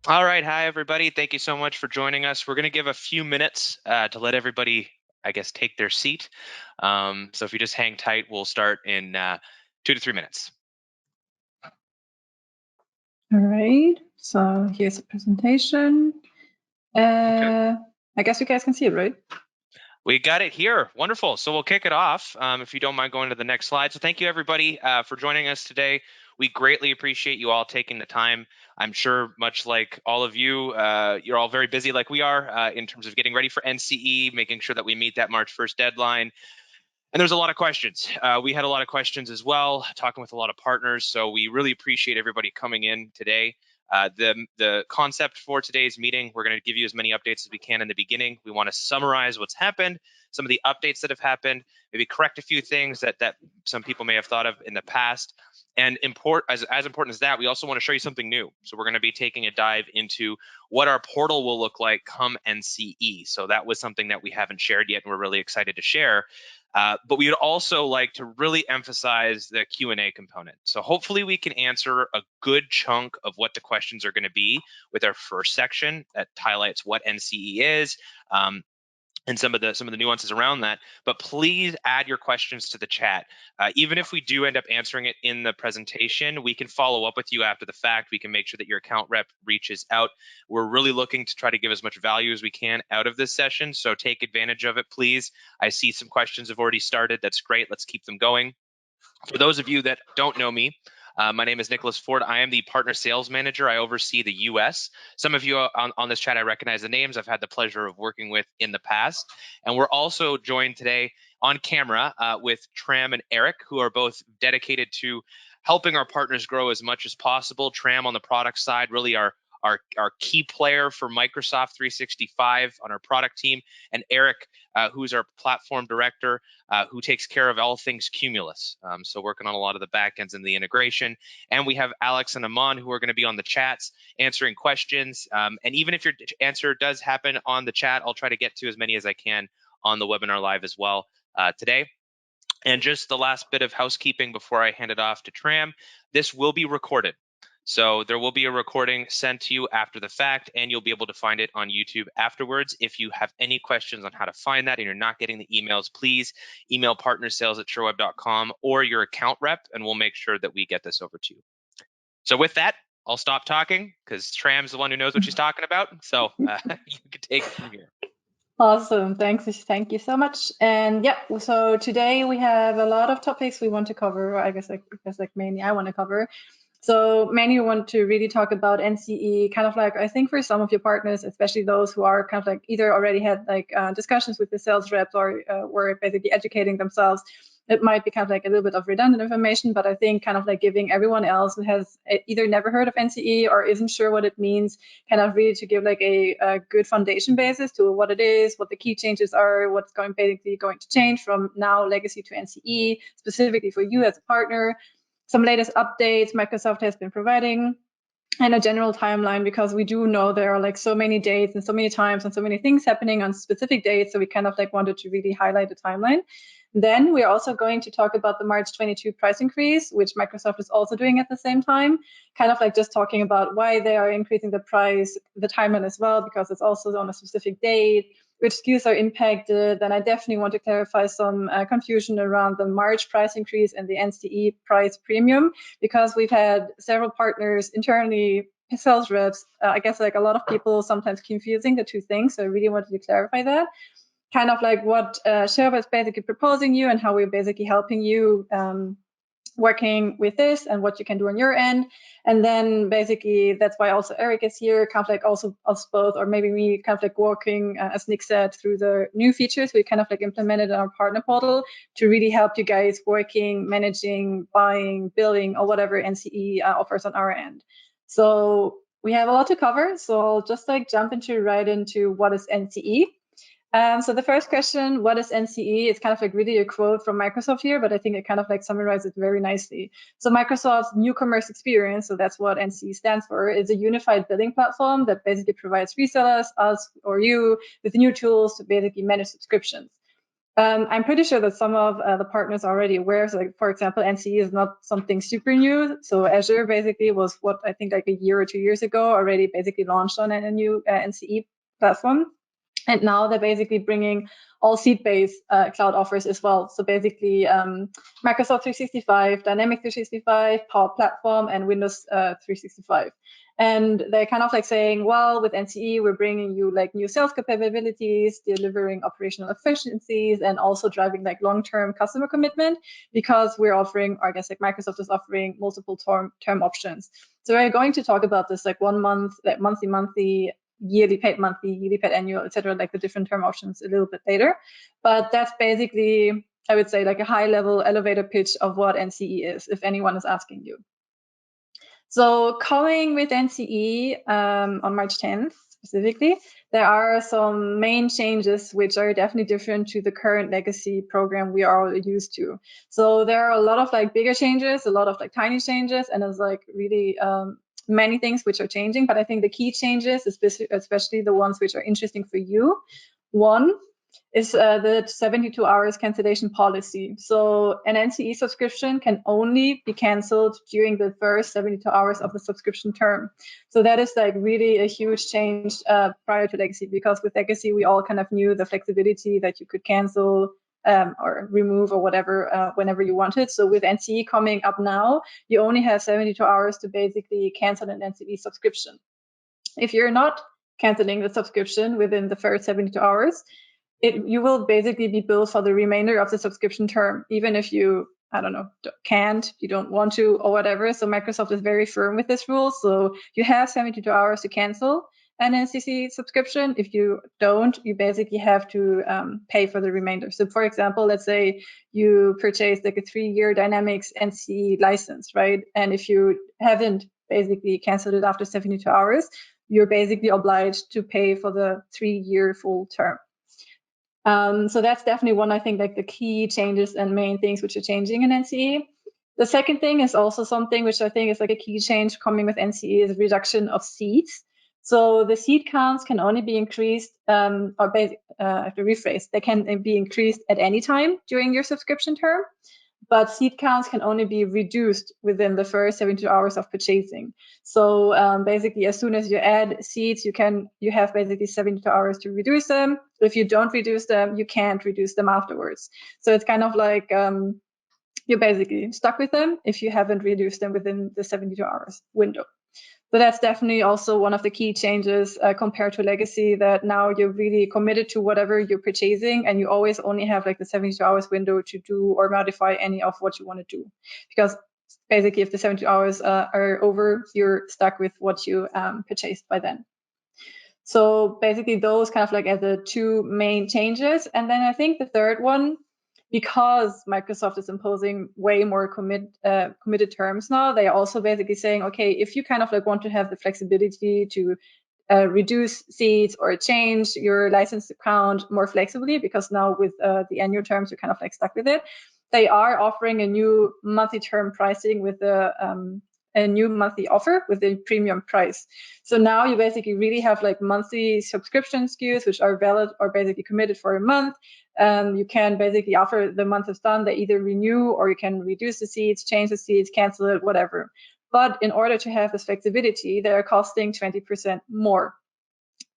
All right. Hi, everybody. Thank you so much for joining us. We're going to give a few minutes to let everybody, I guess, take their seat. So if you just hang tight, we'll start in 2 to 3 minutes. All right. So here's the presentation. Okay. I guess you guys can see it, right? We got it here. Wonderful. So we'll kick it off if you don't mind going to the next slide. So thank you, everybody, for joining us today. We greatly appreciate you all taking the time. I'm sure, much like all of you, you're all very busy like we are in terms of getting ready for NCE, making sure that we meet that March 1st deadline. And there's a lot of questions. We had a lot of questions as well, talking with a lot of partners. So we really appreciate everybody coming in today. The concept for today's meeting, we're going to give you as many updates as we can in the beginning. We want to summarize what's happened, some of the updates that have happened, maybe correct a few things that some people may have thought of in the past. And as important as that, we also want to show you something new. So we're going to be taking a dive into what our portal will look like come NCE. So that was something that we haven't shared yet, and we're really excited to share. But we would also like to really emphasize the Q&A component. So hopefully we can answer a good chunk of what the questions are going to be with our first section that highlights what NCE is, and some of the nuances around that. But please add your questions to the chat. Even if we do end up answering it in the presentation, we can follow up with you after the fact. We can make sure that your account rep reaches out. We're really looking to try to give as much value as we can out of this session, so take advantage of it, please. I see some questions have already started. That's great. Let's keep them going. For those of you that don't know me, my name is Nicholas Ford. I am the partner sales manager. I oversee the US. Some of you on this chat, I recognize the names. I've had the pleasure of working with in the past. And we're also joined today on camera with Tram and Eric, who are both dedicated to helping our partners grow as much as possible. Tram on the product side, really our key player for Microsoft 365 on our product team, and Eric, who's our platform director, who takes care of all things Cumulus. So working on a lot of the backends and the integration. And we have Alex and Aman, who are going to be on the chats answering questions. And even if your answer does happen on the chat, I'll try to get to as many as I can on the webinar live as well today. And just the last bit of housekeeping before I hand it off to Tram, this will be recorded. So there will be a recording sent to you after the fact, and you'll be able to find it on YouTube afterwards. If you have any questions on how to find that and you're not getting the emails, please email partnersales@sherweb.com or your account rep, and we'll make sure that we get this over to you. So with that, I'll stop talking because Tram's the one who knows what she's talking about. So you can take it from here. Awesome. Thanks. Thank you so much. And yeah, so today we have a lot of topics we want to cover. I guess mainly I want to cover. So many want to really talk about NCE, kind of like, I think for some of your partners, especially those who are kind of like either already had like discussions with the sales reps or were basically educating themselves, it might be kind of like a little bit of redundant information, but I think kind of like giving everyone else who has either never heard of NCE or isn't sure what it means, kind of really to give like a good foundation basis to what it is, what the key changes are, what's basically going to change from now legacy to NCE, specifically for you as a partner, some latest updates Microsoft has been providing, and a general timeline, because we do know there are like so many dates and so many times and so many things happening on specific dates. So we kind of like wanted to really highlight the timeline. Then we're also going to talk about the March 22 price increase, which Microsoft is also doing at the same time, kind of like just talking about why they are increasing the price, the timeline as well, because it's also on a specific date, which SKUs are impacted. Then I definitely want to clarify some confusion around the March price increase and the NCE price premium, because we've had several partners internally, sales reps, I guess like a lot of people sometimes confusing the two things. So I really wanted to clarify that. Kind of like what Sherweb is basically proposing you and how we're basically helping you working with this and what you can do on your end. And then basically that's why also Eric is here, kind of like also us both, or maybe me, kind of like working, as Nick said, through the new features we kind of like implemented in our partner portal to really help you guys working, managing, buying, building, or whatever NCE offers on our end. So we have a lot to cover. So I'll just like jump right into what is NCE. So the first question, what is NCE? It's kind of like really a quote from Microsoft here, but I think it kind of like summarizes it very nicely. So Microsoft's new commerce experience, so that's what NCE stands for, is a unified billing platform that basically provides resellers, us or you, with new tools to basically manage subscriptions. I'm pretty sure that some of the partners are already aware. So, like, for example, NCE is not something super new. So Azure basically was what I think like a year or 2 years ago already basically launched on a new NCE platform. And now they're basically bringing all seat-based cloud offers as well. So basically Microsoft 365, Dynamics 365, Power Platform, and Windows 365. And they're kind of like saying, well, with NCE, we're bringing you like new sales capabilities, delivering operational efficiencies, and also driving like long-term customer commitment, because we're offering, or I guess like Microsoft is offering multiple term options. So we're going to talk about this like 1 month, like monthly, yearly paid monthly, yearly paid annual, etc., like the different term options a little bit later. But that's basically, I would say, like a high level elevator pitch of what NCE is, if anyone is asking you. So coming with NCE on March 10th specifically, there are some main changes which are definitely different to the current legacy program we are all used to. So there are a lot of like bigger changes, a lot of like tiny changes, and there's like really many things which are changing. But I think the key changes, especially the ones which are interesting for you, one is the 72 hours cancellation policy. So an NCE subscription can only be canceled during the first 72 hours of the subscription term. So that is like really a huge change prior to legacy, because with legacy, we all kind of knew the flexibility that you could cancel or remove or whatever whenever you wanted. So with NCE coming up now, you only have 72 hours to basically cancel an NCE subscription. If you're not canceling the subscription within the first 72 hours, you will basically be billed for the remainder of the subscription term, even if you, I don't know, can't, you don't want to, or whatever. So Microsoft is very firm with this rule. So you have 72 hours to cancel an NCC subscription. If you don't, you basically have to pay for the remainder. So for example, let's say you purchased like a 3-year Dynamics NCE license, right? And if you haven't basically canceled it after 72 hours, you're basically obliged to pay for the 3-year full term. So that's definitely one, I think, like the key changes and main things which are changing in NCE. The second thing is also something which I think is like a key change coming with NCE is reduction of seats. So the seat counts can only be increased, I have to rephrase, they can be increased at any time during your subscription term, but seat counts can only be reduced within the first 72 hours of purchasing. So basically, as soon as you add seats, you have basically 72 hours to reduce them. If you don't reduce them, you can't reduce them afterwards. So it's kind of like you're basically stuck with them if you haven't reduced them within the 72 hours window. So that's definitely also one of the key changes compared to legacy, that now you're really committed to whatever you're purchasing, and you always only have like the 72 hours window to do or modify any of what you want to do. Because basically, if the 72 hours are over, you're stuck with what you purchased by then. So basically, those kind of like are the two main changes. And then I think the third one, because Microsoft is imposing way more committed terms now, they are also basically saying, okay, if you kind of like want to have the flexibility to reduce seats or change your license account more flexibly, because now with the annual terms, you're kind of like stuck with it. They are offering a new monthly term pricing with a new monthly offer with a premium price. So now you basically really have like monthly subscription SKUs, which are valid or basically committed for a month. You can basically, after the month is done, they either renew or you can reduce the seats, change the seats, cancel it, whatever. But in order to have this flexibility, they're costing 20% more.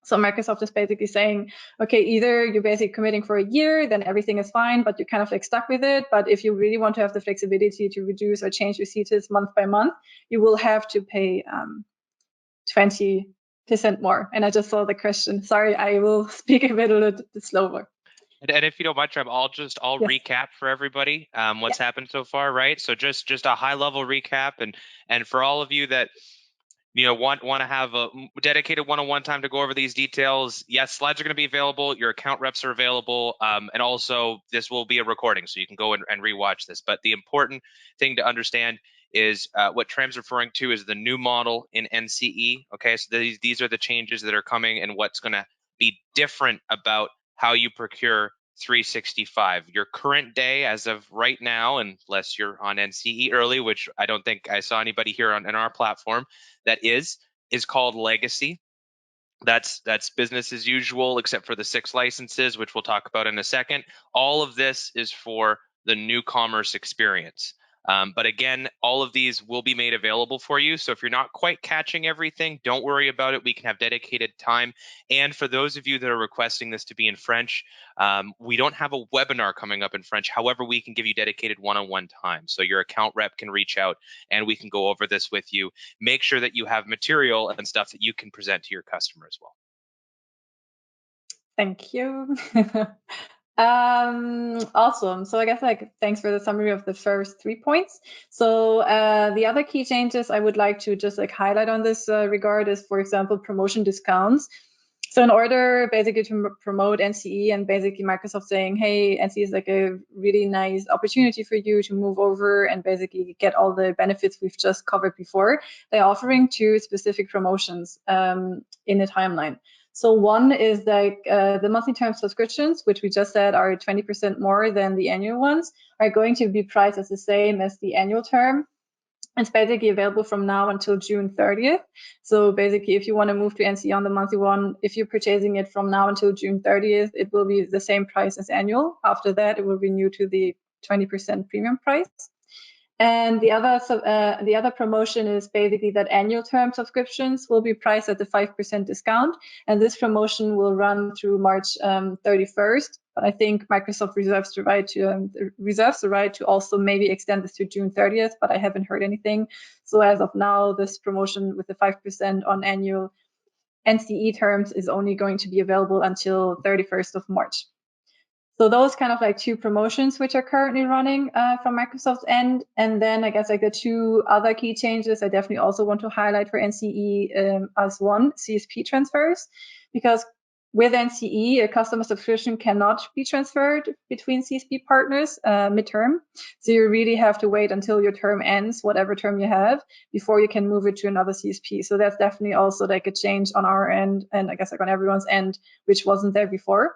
So Microsoft is basically saying, okay, either you're basically committing for a year, then everything is fine, but you're kind of like stuck with it. But if you really want to have the flexibility to reduce or change your seats month by month, you will have to pay 20% more. And I just saw the question. Sorry, I will speak a little bit slower. And if you don't mind, Trev, I'll Yes. recap for everybody what's happened so far, right? So just a high level recap, and for all of you that want to have a dedicated one-on-one time to go over these details, yes, slides are going to be available. Your account reps are available, and also this will be a recording, so you can go and rewatch this. But the important thing to understand is what Tram's referring to is the new model in NCE. Okay, so these are the changes that are coming, and what's going to be different about how you procure 365. Your current day, as of right now, unless you're on NCE early, which I don't think I saw anybody here in our platform that is called legacy. That's business as usual, except for the 6 licenses, which we'll talk about in a second. All of this is for the new commerce experience. But again, all of these will be made available for you. So if you're not quite catching everything, don't worry about it. We can have dedicated time. And for those of you that are requesting this to be in French, we don't have a webinar coming up in French. However, we can give you dedicated one-on-one time. So your account rep can reach out and we can go over this with you. Make sure that you have material and stuff that you can present to your customer as well. Thank you. Awesome. So I guess thanks for the summary of the first 3 points. So the other key changes I would like to just highlight on this regard is, for example, promotion discounts. So in order basically to promote NCE and basically Microsoft saying, hey, NCE is a really nice opportunity for you to move over and basically get all the benefits we've just covered before, they're offering 2 specific promotions in a timeline. So one is the monthly term subscriptions, which we just said are 20% more than the annual ones, are going to be priced as the same as the annual term. It's basically available from now until June 30th. So basically, if you want to move to NCE on the monthly one, if you're purchasing it from now until June 30th, it will be the same price as annual. After that, it will renew to the 20% premium price. And the other promotion is basically that annual term subscriptions will be priced at the 5% discount. And this promotion will run through March 31st. But I think Microsoft reserves the right to also maybe extend this to June 30th, but I haven't heard anything. So as of now, this promotion with the 5% on annual NCE terms is only going to be available until 31st of March. So those kind of 2 promotions which are currently running from Microsoft's end. And then I guess the 2 other key changes I definitely also want to highlight for NCE as one, CSP transfers, because with NCE, a customer subscription cannot be transferred between CSP partners midterm. So you really have to wait until your term ends, whatever term you have, before you can move it to another CSP. So that's definitely also a change on our end, and I guess on everyone's end, which wasn't there before.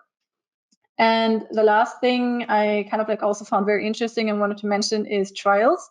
And the last thing I kind of also found very interesting and wanted to mention is trials,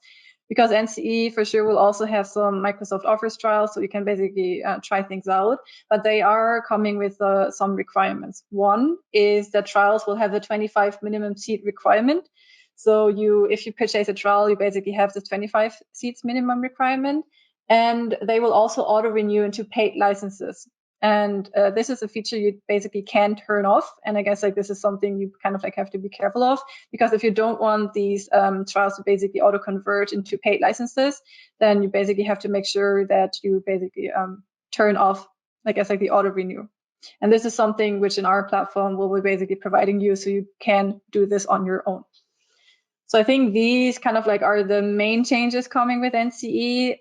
because NCE for sure will also have some Microsoft Office trials, so you can basically try things out, but they are coming with some requirements. One is that trials will have a 25 minimum seat requirement. So if you purchase a trial, you basically have the 25 seats minimum requirement, and they will also auto renew into paid licenses. And this is a feature you basically can turn off. And I guess this is something you kind of have to be careful of, because if you don't want these trials to basically auto convert into paid licenses, then you basically have to make sure that you basically turn off, the auto renew. And this is something which in our platform will be basically providing you, so you can do this on your own. So I think these kind of are the main changes coming with NCE.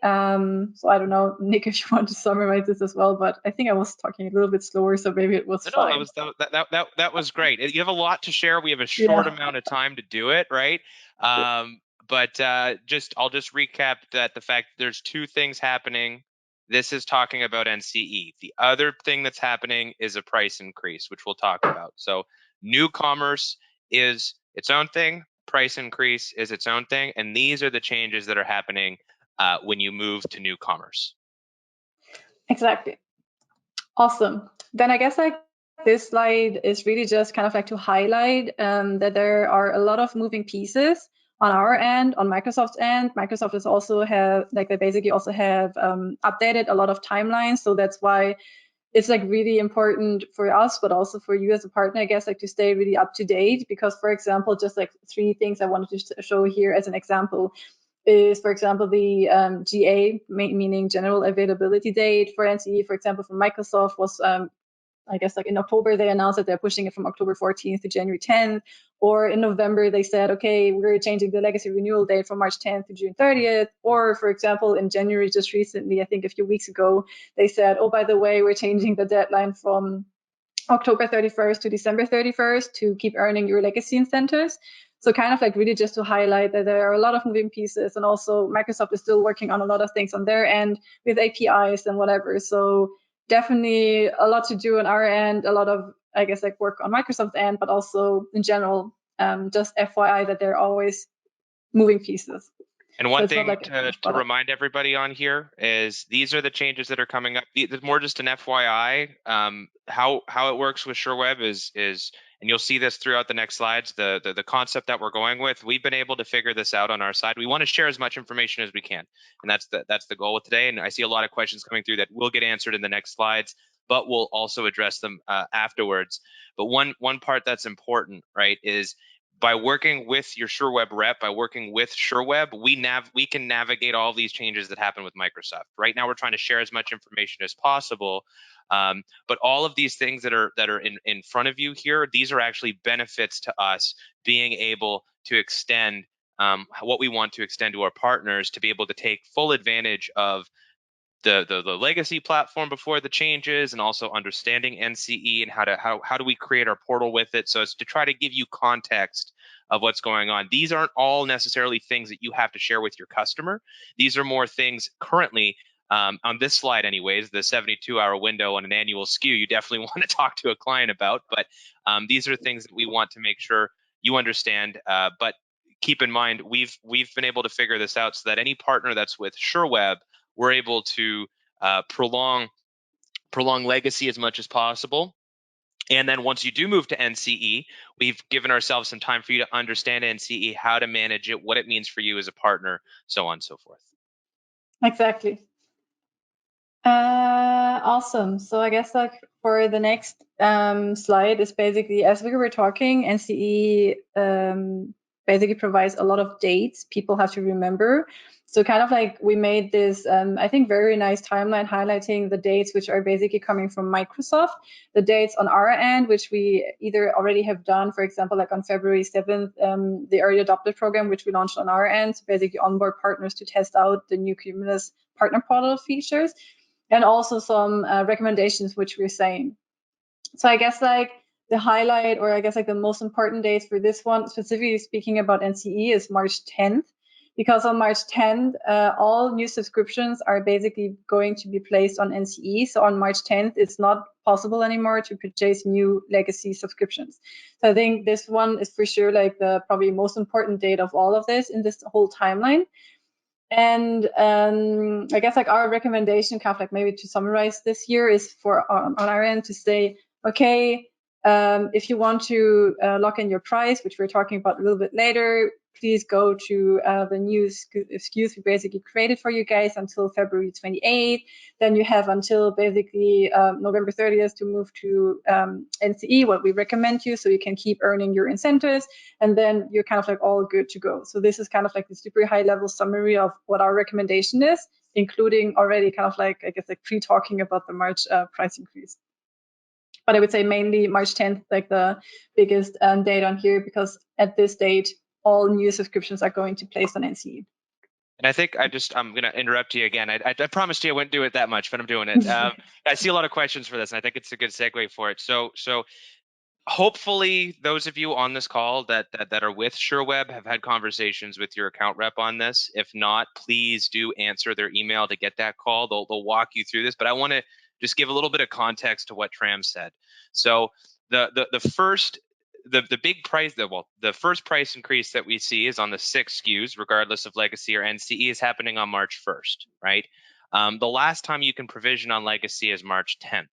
So I don't know, Nick, if you want to summarize this as well, but I think I was talking a little bit slower, so maybe it was fine. That was great. You have a lot to share. We have a short amount of time to do it, right? But I'll just recap that the fact there's 2 things happening. This is talking about NCE. The other thing that's happening is a price increase, which we'll talk about. So new commerce is its own thing. Price increase is its own thing, and these are the changes that are happening when you move to new commerce. Exactly. Awesome. Then I guess this slide is really just kind of to highlight that there are a lot of moving pieces on our end, on Microsoft's end. Microsoft is also they basically also have updated a lot of timelines, so that's why it's really important for us, but also for you as a partner, I guess, to stay really up to date. Because, for example, just 3 things I wanted to show here as an example is, for example, the GA, meaning general availability date for NCE, for example, from Microsoft was, I guess, in October, they announced that they're pushing it from October 14th to January 10th. Or in November, they said, okay, we're changing the legacy renewal date from March 10th to June 30th. Or, for example, in January, just recently, I think a few weeks ago, they said, oh, by the way, we're changing the deadline from October 31st to December 31st to keep earning your legacy incentives. So kind of really just to highlight that there are a lot of moving pieces, and also Microsoft is still working on a lot of things on their end with APIs and whatever. So definitely a lot to do on our end, a lot of, I guess, work on Microsoft's end, but also in general, just FYI that there are always moving pieces. And So one it's not thing like a to, finished to product. remind everybody on here is these are the changes that are coming up. It's more just an FYI. How it works with Sherweb is, and you'll see this throughout the next slides. The concept that we're going with, we've been able to figure this out on our side. We want to share as much information as we can, and that's the goal with today. And I see a lot of questions coming through that will get answered in the next slides, but we'll also address them afterwards. But one part that's important, right, is by working with your Sherweb rep, by working with Sherweb, we can navigate all these changes that happen with Microsoft. Right now, we're trying to share as much information as possible, but all of these things that are in front of you here, these are actually benefits to us being able to extend what we want to extend to our partners to be able to take full advantage of the legacy platform before the changes, and also understanding NCE and how do we create our portal with it. So it's to try to give you context of what's going on. These aren't all necessarily things that you have to share with your customer. These are more things currently on this slide, anyways, the 72-hour window on an annual SKU, you definitely want to talk to a client about. But these are things that we want to make sure you understand. But keep in mind, we've been able to figure this out so that any partner that's with Sherweb, we're able to prolong legacy as much as possible. And then once you do move to NCE, we've given ourselves some time for you to understand NCE, how to manage it, what it means for you as a partner, so on and so forth. Exactly. Awesome. So I guess like for the next slide is basically, as we were talking, NCE basically provides a lot of dates people have to remember. So kind of like we made this, I think, very nice timeline highlighting the dates which are basically coming from Microsoft, the dates on our end, which we either already have done, for example, like on February 7th, the early adopter program, which we launched on our end, so basically onboard partners to test out the new Cumulus partner portal features, and also some recommendations which we're saying. So I guess like the highlight, or I guess like the most important dates for this one, specifically speaking about NCE, is March 10th. Because on March 10th, all new subscriptions are basically going to be placed on NCE. So on March 10th, it's not possible anymore to purchase new legacy subscriptions. So I think this one is for sure like the probably most important date of all of this in this whole timeline. And I guess like our recommendation, kind of like maybe to summarize this year, is for on our end to say, okay, if you want to lock in your price, which we're talking about a little bit later, please go to the new SKUs we basically created for you guys until February 28th. Then you have until basically November 30th to move to NCE, what we recommend you, so you can keep earning your incentives, and then you're kind of like all good to go. So this is kind of like the super high level summary of what our recommendation is, including already kind of like, I guess, like pre-talking about the March price increase. But I would say mainly March 10th, like the biggest date on here, because at this date, all new subscriptions are going to place on NCE. And I think I'm going to interrupt you again. I promised you I wouldn't do it that much, but I'm doing it. I see a lot of questions for this, and I think it's a good segue for it. So hopefully those of you on this call that are with Sherweb have had conversations with your account rep on this. If not, please do answer their email to get that call. They'll walk you through this, but I want to just give a little bit of context to what Tram said. So the first big price, the first price increase that we see is on the 6 SKUs, regardless of legacy or NCE, is happening on March 1st, right? The last time you can provision on legacy is March 10th.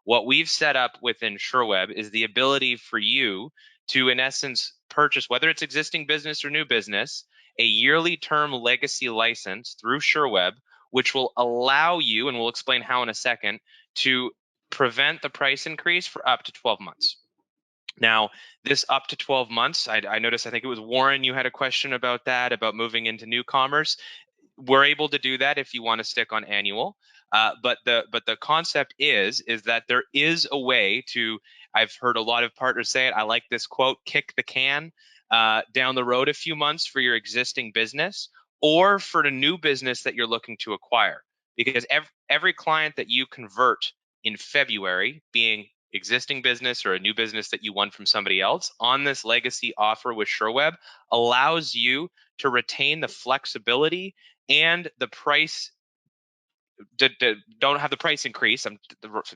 What we've set up within Sherweb is the ability for you to, in essence, purchase, whether it's existing business or new business, a yearly term legacy license through Sherweb, which will allow you, and we'll explain how in a second, to prevent the price increase for up to 12 months. Now, this up to 12 months, I noticed, I think it was Warren, you had a question about that, about moving into new commerce. We're able to do that if you want to stick on annual. But the concept is that there is a way to, I've heard a lot of partners say it, I like this quote, kick the can down the road a few months for your existing business or for the new business that you're looking to acquire. Because every client that you convert in February, being existing business or a new business that you won from somebody else, on this legacy offer with Sherweb, allows you to retain the flexibility and the price. Don't have the price increase. I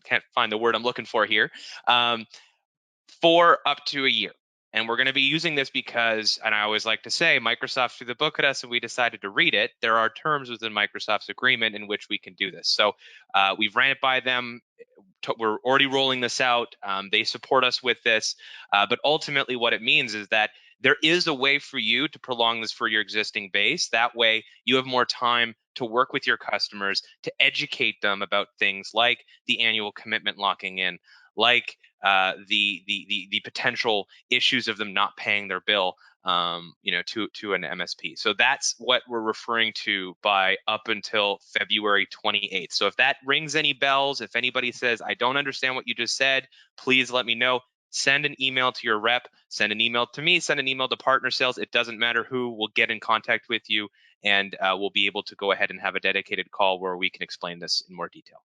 can't find the word I'm looking for here. For up to a year. And we're going to be using this because, and I always like to say, Microsoft threw the book at us and we decided to read it. There are terms within Microsoft's agreement in which we can do this. So we've ran it by them. We're already rolling this out. They support us with this. But ultimately, what it means is that there is a way for you to prolong this for your existing base. That way, you have more time to work with your customers, to educate them about things like the annual commitment locking in, like the potential issues of them not paying their bill, to an MSP. So that's what we're referring to by up until February 28th. So if that rings any bells, if anybody says, I don't understand what you just said, please let me know. Send an email to your rep, send an email to me, send an email to partner sales. It doesn't matter who, will get in contact with you, and we'll be able to go ahead and have a dedicated call where we can explain this in more detail.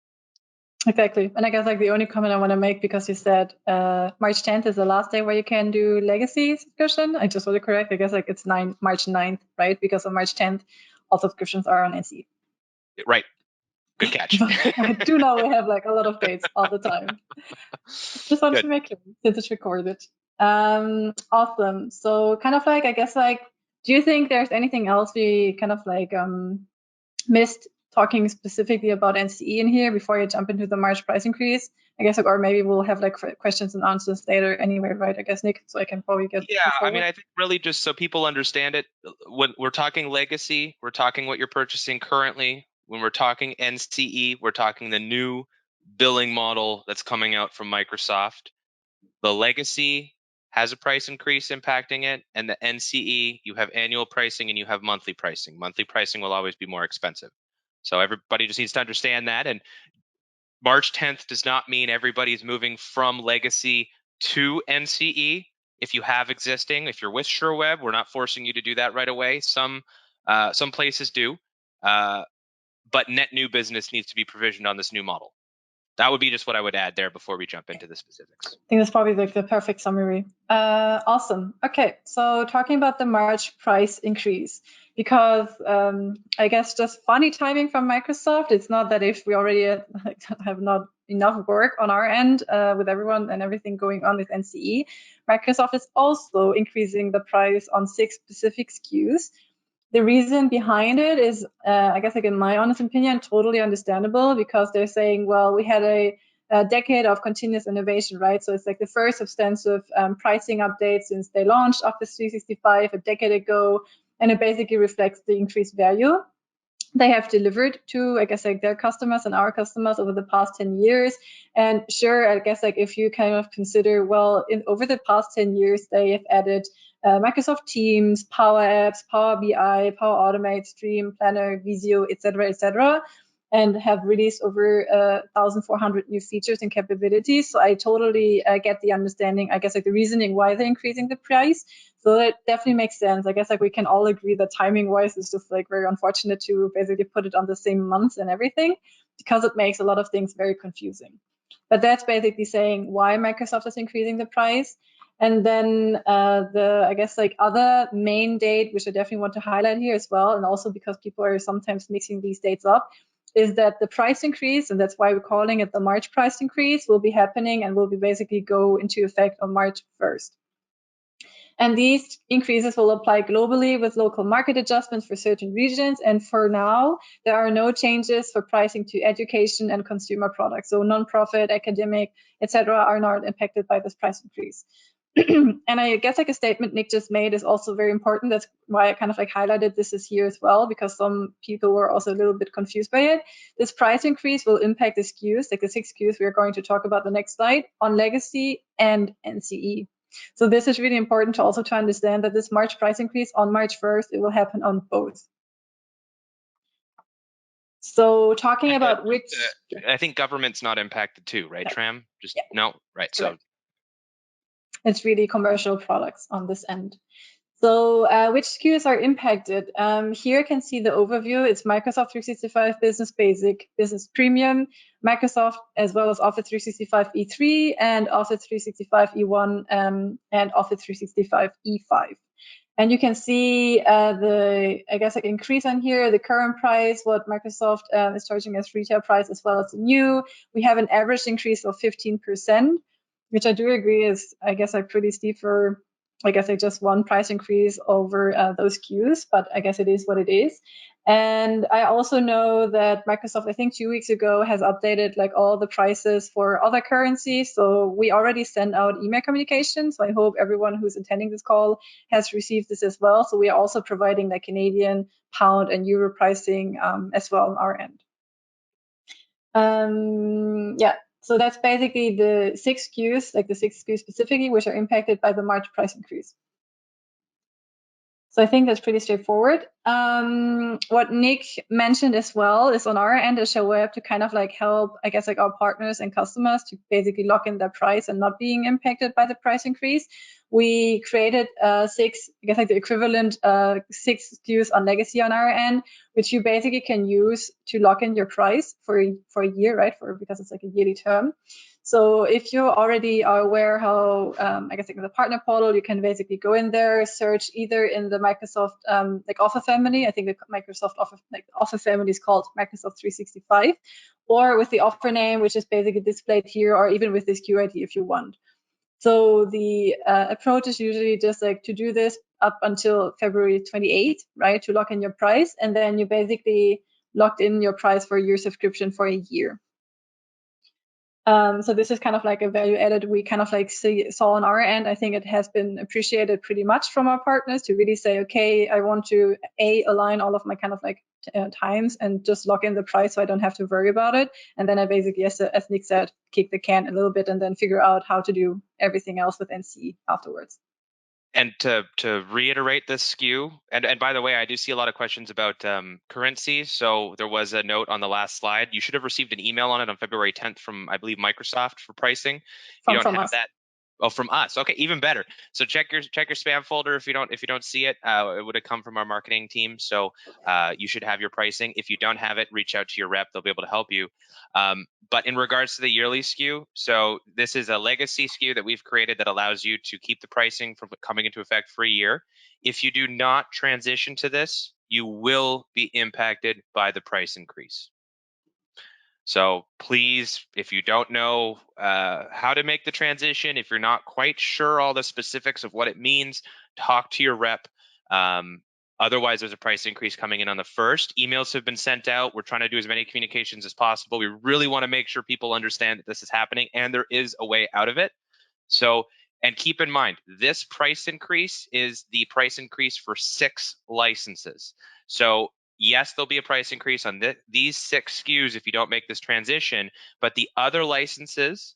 Exactly. And I guess the only comment I want to make, because you said March 10th is the last day where you can do legacy subscription. I just want to correct. I guess it's March 9th, right? Because on March 10th, all subscriptions are on NC. Right. Good catch. I do know we have a lot of dates all the time. Just want to make sure since it's recorded. Awesome. So I guess do you think there's anything else we missed talking specifically about NCE in here before you jump into the March price increase? I guess, or maybe we'll have questions and answers later anyway, right? I guess, Nick, so I can probably get. Yeah, I mean, I think really just so people understand it, when we're talking legacy, we're talking what you're purchasing currently. When we're talking NCE, we're talking the new billing model that's coming out from Microsoft. The legacy has a price increase impacting it, and the NCE, you have annual pricing and you have monthly pricing. Monthly pricing will always be more expensive. So everybody just needs to understand that. And March 10th does not mean everybody's moving from legacy to NCE. If you have existing, if you're with Sherweb, we're not forcing you to do that right away. Some places do, but net new business needs to be provisioned on this new model. That would be just what I would add there before we jump into the specifics. I think that's probably the perfect summary. Awesome. Okay, so talking about the March price increase, because I guess just funny timing from Microsoft. It's not that if we already have not enough work on our end with everyone and everything going on with NCE, Microsoft is also increasing the price on 6 specific SKUs. The reason behind it is, I guess, in my honest opinion, totally understandable, because they're saying, well, we had a decade of continuous innovation, right? So it's the first substantive pricing update since they launched Office 365 a decade ago, and it basically reflects the increased value they have delivered to, I guess, their customers and our customers over the past 10 years. And sure, I guess, if you consider, well, over the past 10 years, they have added Microsoft Teams, Power Apps, Power BI, Power Automate, Stream, Planner, Visio, etc., and have released over 1,400 new features and capabilities. So I totally get the understanding, I guess, the reasoning why they're increasing the price. So that definitely makes sense. I guess we can all agree that timing-wise is just very unfortunate to basically put it on the same months and everything, because it makes a lot of things very confusing. But that's basically saying why Microsoft is increasing the price. And then the other main date, which I definitely want to highlight here as well, and also because people are sometimes mixing these dates up, is that the price increase, and that's why we're calling it the March price increase, will be happening and will be basically go into effect on March 1st. And these increases will apply globally with local market adjustments for certain regions. And for now, there are no changes for pricing to education and consumer products. So nonprofit, academic, etc., are not impacted by this price increase. And I guess a statement Nick just made is also very important. That's why I highlighted this is here as well, because some people were also a little bit confused by it. This price increase will impact the SKUs, the 6 SKUs we are going to talk about the next slide, on legacy and NCE. So this is really important to understand that this March price increase on March 1st, it will happen on both. So talking about which... I think government's not impacted too, right, Tram? Just no, right. So it's really commercial products on this end. So which SKUs are impacted? Here you can see the overview. It's Microsoft 365 Business Basic, Business Premium, Microsoft, as well as Office 365 E3 and Office 365 E1 and Office 365 E5. And you can see increase on here, the current price, what Microsoft is charging as retail price, as well as the new. We have an average increase of 15%, which I do agree is, pretty steep for I guess like just one price increase over those SKUs, but I guess it is what it is. And I also know that Microsoft, I think 2 weeks ago, has updated like all the prices for other currencies. So we already sent out email communication. So I hope everyone who's attending this call has received this as well. So we are also providing like Canadian, pound, and euro pricing as well on our end. Yeah, so that's basically the 6 SKUs, like the 6 SKUs specifically, which are impacted by the March price increase. So I think that's pretty straightforward. What Nick mentioned as well is on our end, a Sherweb to kind of like help, I guess, like our partners and customers to basically lock in their price and not being impacted by the price increase. We created six, I guess, like the equivalent 6 SKUs on legacy on our end, which you basically can use to lock in your price for a year, right? Because it's like a yearly term. So if you already are aware how, I guess like the partner portal, you can basically go in there, search either in the Microsoft like offer family. I think the Microsoft offer family is called Microsoft 365, or with the offer name, which is basically displayed here, or even with this QID if you want. So the approach is usually just like to do this up until February 28th, right? To lock in your price, and then you basically locked in your price for your subscription for a year. So this is kind of like a value added we kind of like saw on our end. I think it has been appreciated pretty much from our partners to really say, okay, I want to align all of my kind of like times and just lock in the price so I don't have to worry about it. And then I basically, as Nick said, kick the can a little bit and then figure out how to do everything else with NCE afterwards. And to reiterate this SKU, and by the way, I do see a lot of questions about currency. So there was a note on the last slide. You should have received an email on it on February 10th from, I believe, Microsoft for pricing. If you don't have that, oh, from us. Okay, even better. So check your spam folder if you don't see it. It would have come from our marketing team. So you should have your pricing. If you don't have it, reach out to your rep. They'll be able to help you. But in regards to the yearly SKU, so this is a legacy SKU that we've created that allows you to keep the pricing from coming into effect for a year. If you do not transition to this, you will be impacted by the price increase. So please, if you don't know how to make the transition, if you're not quite sure all the specifics of what it means, talk to your rep. Otherwise, there's a price increase coming in on the 1st. Emails have been sent out. We're trying to do as many communications as possible. We really want to make sure people understand that this is happening and there is a way out of it. So, and keep in mind, this price increase is the price increase for 6 licenses. So yes, there'll be a price increase on these 6 SKUs if you don't make this transition, but the other licenses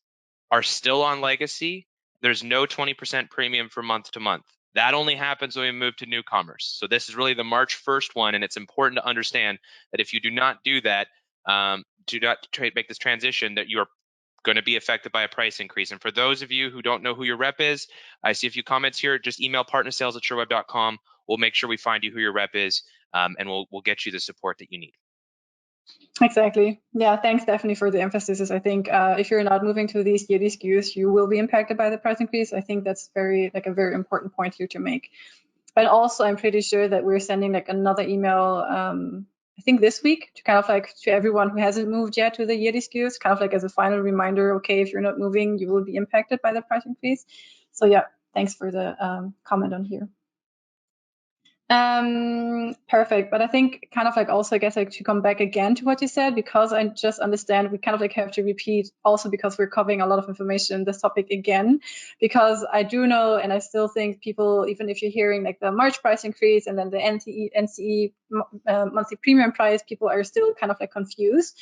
are still on legacy. There's no 20% premium for month to month. That only happens when we move to newcomers. So this is really the March 1st one, and it's important to understand that if you do not do that, do not make this transition, that you are going to be affected by a price increase. And for those of you who don't know who your rep is, I see a few comments here. Just email partnersales@sherweb.com. We'll make sure we find you who your rep is, and we'll get you the support that you need. Exactly. Yeah, thanks, Stephanie, for the emphasis. I think if you're not moving to these yearly SKUs, you will be impacted by the price increase. I think that's a very important point here to make. But also, I'm pretty sure that we're sending like another email, I think this week, to kind of like to everyone who hasn't moved yet to the yearly SKUs, kind of like as a final reminder, okay, if you're not moving, you will be impacted by the price increase. So yeah, thanks for the comment on here. Perfect. But I think kind of like also, I guess like to come back again to what you said, because I just understand we kind of like have to repeat also because we're covering a lot of information in this topic again, because I do know, and I still think people, even if you're hearing like the March price increase and then the NCE monthly premium price, people are still kind of like confused.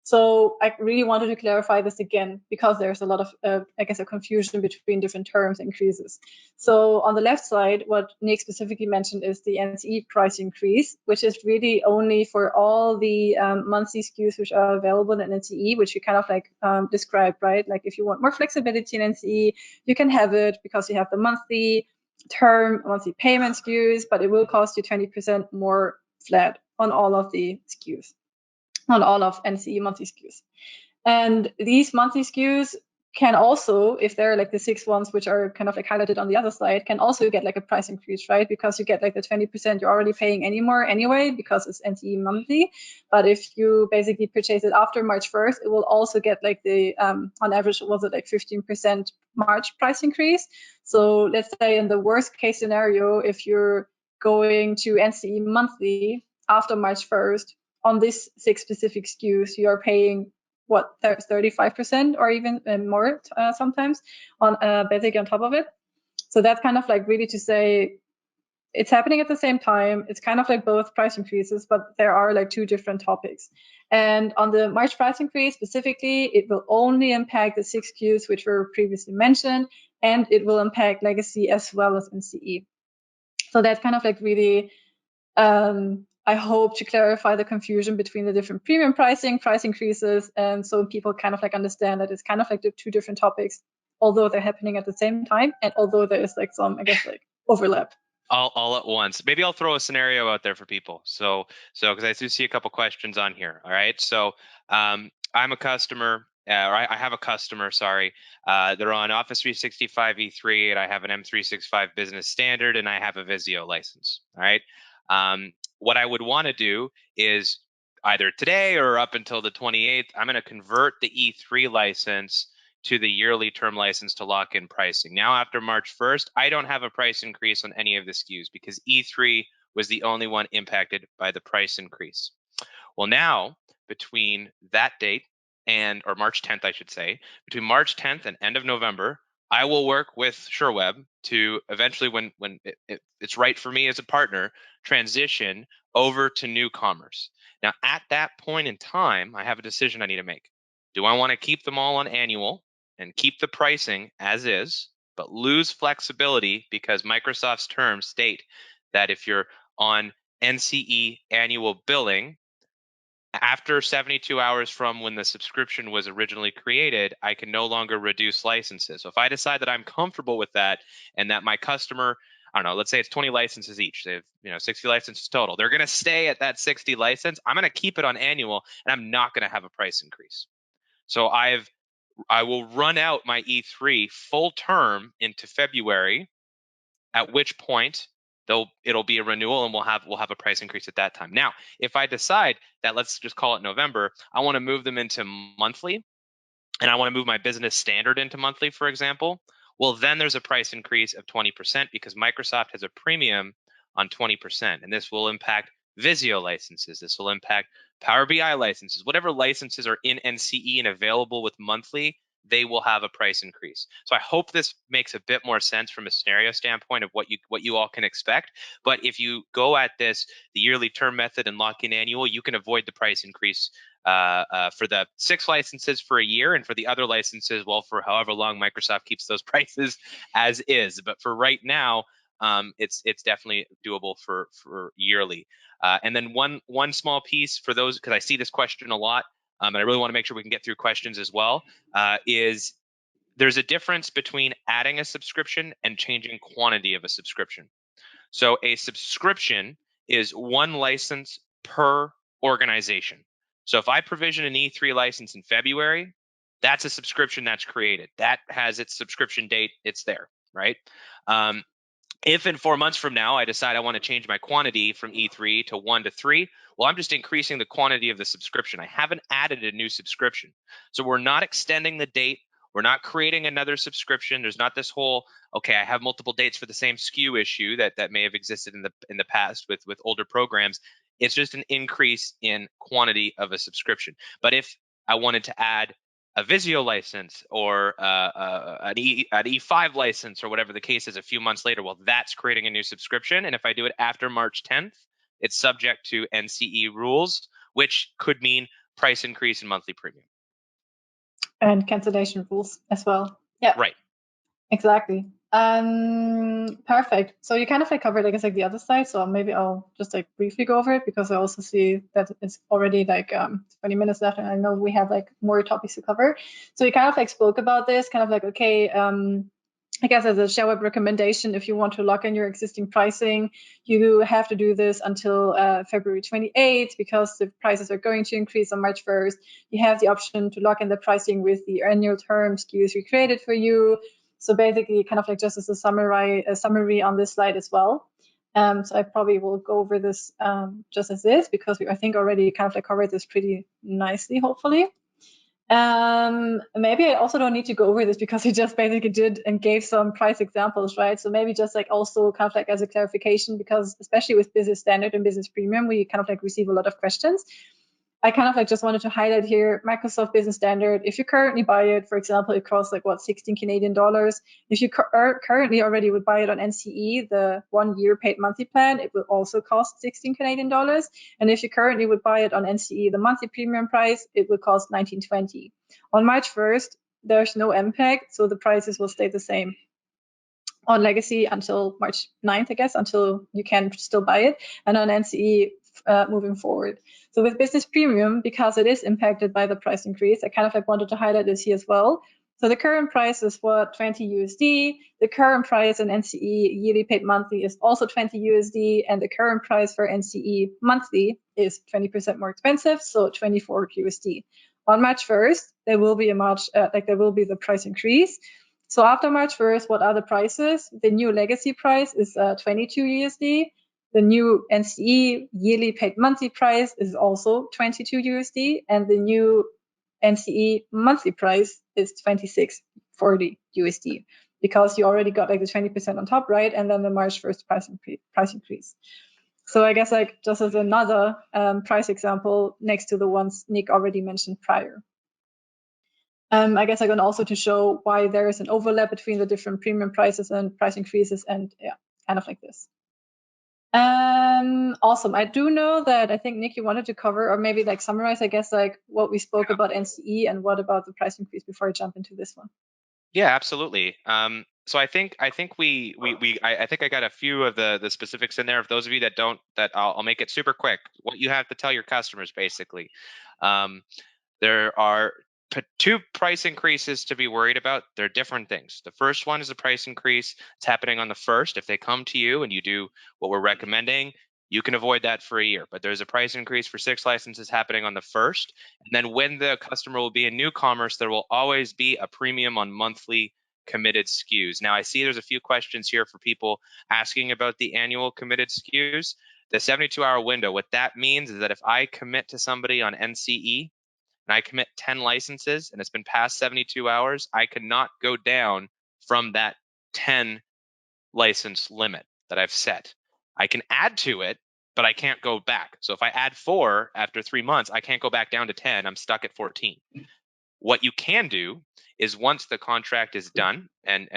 So I really wanted to clarify this again because there's a lot of, I guess, a confusion between different terms and increases. So on the left side, what Nick specifically mentioned is the NCE price increase, which is really only for all the monthly SKUs which are available in NCE, which you kind of like described, right? Like if you want more flexibility in NCE, you can have it because you have the monthly term, monthly payment SKUs, but it will cost you 20% more flat on all of the SKUs. On all of NCE monthly SKUs. And these monthly SKUs can also, if they're like the 6 ones which are kind of like highlighted on the other side, can also get like a price increase, right? Because you get like the 20% you're already paying anyway because it's NCE monthly. But if you basically purchase it after March 1st, it will also get like the on average, was it like 15% March price increase? So let's say in the worst case scenario, if you're going to NCE monthly after March 1st on this 6 specific SKUs, you are paying what, 35% or even more sometimes on basically on top of it. So that's kind of like really to say it's happening at the same time. It's kind of like both price increases, but there are like 2 different topics. And on the March price increase specifically, it will only impact the 6 SKUs which were previously mentioned, and it will impact legacy as well as NCE. So that's kind of like really I hope to clarify the confusion between the different premium pricing, price increases, and so people kind of like understand that it's kind of like the 2 different topics, although they're happening at the same time, and although there is like some, I guess, like overlap. All at once. Maybe I'll throw a scenario out there for people. So because I do see a couple questions on here. All right. So I'm a customer, or I have a customer. Sorry, they're on Office 365 E3, and I have an M365 Business Standard, and I have a Visio license. All right. What I would want to do is either today or up until the 28th, I'm going to convert the E3 license to the yearly term license to lock in pricing. Now, after March 1st, I don't have a price increase on any of the SKUs because E3 was the only one impacted by the price increase. Well, now between that date or March 10th, I should say, between March 10th and end of November, I will work with Sherweb to eventually, when it's right for me as a partner, transition over to new commerce. Now, at that point in time, I have a decision I need to make. Do I want to keep them all on annual and keep the pricing as is, but lose flexibility because Microsoft's terms state that if you're on NCE annual billing, after 72 hours from when the subscription was originally created, I can no longer reduce licenses. So if I decide that I'm comfortable with that and that my customer, I don't know, let's say it's 20 licenses each, they have 60 licenses total, they're going to stay at that 60 license. I'm going to keep it on annual, and I'm not going to have a price increase. So I will run out my E3 full term into February, at which point it'll be a renewal, and we'll have a price increase at that time. Now, if I decide that, let's just call it November, I want to move them into monthly, and I want to move my business standard into monthly, for example, well, then there's a price increase of 20% because Microsoft has a premium on 20%, and this will impact Visio licenses. This will impact Power BI licenses. Whatever licenses are in NCE and available with monthly, they will have a price increase. So I hope this makes a bit more sense from a scenario standpoint of what you all can expect. But if you go at this the yearly term method and lock in annual, you can avoid the price increase for the 6 licenses for a year, and for the other licenses, well, for however long Microsoft keeps those prices as is. But for right now, it's definitely doable for yearly. And then one small piece for those, because I see this question a lot, and I really want to make sure we can get through questions as well, is there's a difference between adding a subscription and changing quantity of a subscription. So a subscription is one license per organization. So if I provision an E3 license in February, that's a subscription that's created. That has its subscription date. It's there, right? If in 4 months from now I decide I want to change my quantity from E3 to 1 to 3, well, I'm just increasing the quantity of the subscription. I haven't added a new subscription. So we're not extending the date. We're not creating another subscription. There's not this whole, okay, I have multiple dates for the same SKU issue that may have existed in the past with older programs. It's just an increase in quantity of a subscription. But if I wanted to add a Visio license or an E5 license or whatever the case is a few months later, well, that's creating a new subscription. And if I do it after March 10th, it's subject to NCE rules, which could mean price increase in monthly premium. And cancellation rules as well. Yeah. Right. Exactly. Perfect. So you kind of like covered, I guess, like the other side. So maybe I'll just like briefly go over it because I also see that it's already like 20 minutes left, and I know we have like more topics to cover. So you kind of like spoke about this, kind of like, okay, I guess as a Sherweb recommendation, if you want to lock in your existing pricing, you have to do this until February 28th because the prices are going to increase on March 1st. You have the option to lock in the pricing with the annual term SKUs we created for you. So basically, kind of like just as a summary on this slide as well. So I probably will go over this just as is because I think already kind of like covered this pretty nicely, hopefully. Maybe I also don't need to go over this because he just basically did and gave some price examples, right? So maybe just like also kind of like as a clarification, because especially with business standard and business premium, we kind of like receive a lot of questions. I kind of like just wanted to highlight here Microsoft Business Standard. If you currently buy it, for example, it costs like what, 16 Canadian dollars. If you currently already would buy it on NCE, the 1 year paid monthly plan, it will also cost 16 Canadian dollars. And if you currently would buy it on NCE, the monthly premium price, it will cost 19.20. On March 1st, there's no impact, so the prices will stay the same on Legacy until March 9th, I guess, until you can still buy it, and on NCE moving forward. So with Business Premium, because it is impacted by the price increase, I kind of like wanted to highlight this here as well. So the current price is what, 20 USD. The current price in NCE yearly paid monthly is also 20 USD, and the current price for NCE monthly is 20% more expensive, so 24 USD. On March 1st, there will be the price increase. So after March 1st, what are the prices? The new legacy price is 22 USD. The new NCE yearly paid monthly price is also 22 USD. And the new NCE monthly price is 26.40 USD because you already got like the 20% on top, right? And then the March 1st price increase. So I guess like just as another price example next to the ones Nick already mentioned prior. I guess I can also to show why there is an overlap between the different premium prices and price increases, and yeah, kind of like this. Awesome. I do know that I think Nick, you wanted to cover or maybe like summarize, I guess, like what we spoke about NCE and what about the price increase before I jump into this one. Yeah, absolutely. So I think I think I got a few of the specifics in there. For those of you that don't, that I'll make it super quick. What you have to tell your customers basically. There are two price increases to be worried about. They're different things. The first one is a price increase. It's happening on the 1st. If they come to you and you do what we're recommending, you can avoid that for a year. But there's a price increase for 6 licenses happening on the 1st. And then when the customer will be in new commerce, there will always be a premium on monthly committed SKUs. Now, I see there's a few questions here for people asking about the annual committed SKUs. The 72-hour window, what that means is that if I commit to somebody on NCE, and I commit 10 licenses and it's been past 72 hours, I cannot go down from that 10 license limit that I've set. I can add to it, but I can't go back. So if I add 4 after 3 months, I can't go back down to 10. I'm stuck at 14. What you can do is once the contract is done and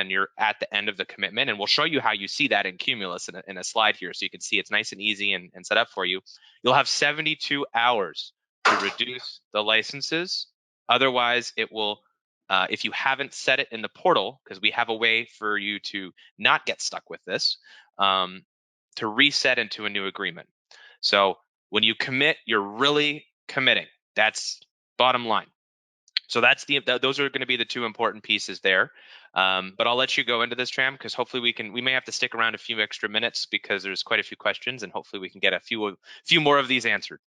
you're at the end of the commitment, and we'll show you how you see that in Cumulus in a slide here so you can see it's nice and easy and set up for you. You'll have 72 hours to reduce the licenses. Otherwise, it will, if you haven't set it in the portal, because we have a way for you to not get stuck with this, to reset into a new agreement. So when you commit, you're really committing. That's bottom line. So those are going to be the two important pieces there. But I'll let you go into this, Tram, because hopefully we may have to stick around a few extra minutes because there's quite a few questions, and hopefully we can get a few more of these answered.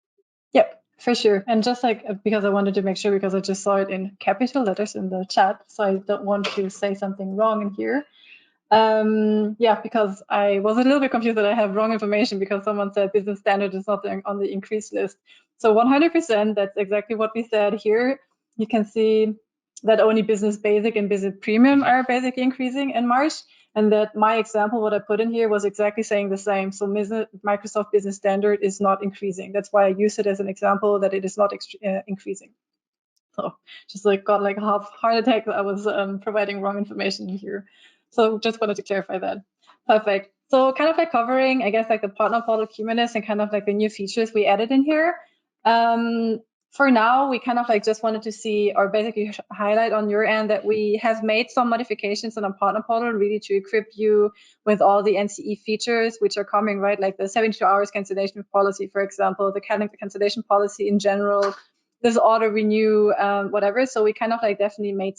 Yep, for sure. And just like because I wanted to make sure, because I just saw it in capital letters in the chat, so I don't want to say something wrong in here. Yeah, because I was a little bit confused that I have wrong information because someone said business standard is not on the increased list. So 100%, that's exactly what we said here. You can see that only business basic and business premium are basically increasing in March. And that my example, what I put in here was exactly saying the same. So Microsoft Business Standard is not increasing. That's why I use it as an example that it is not increasing. So just like got like a half heart attack that I was providing wrong information here. So just wanted to clarify that. Perfect. So kind of like covering, I guess, like the partner portal Cumulus and kind of like the new features we added in here. For now, we kind of like just wanted to see or basically highlight on your end that we have made some modifications on our partner portal really to equip you with all the NCE features which are coming, right? Like the 72 hours cancellation policy, for example, the cancellation policy in general, this auto renew, whatever. So we kind of like definitely made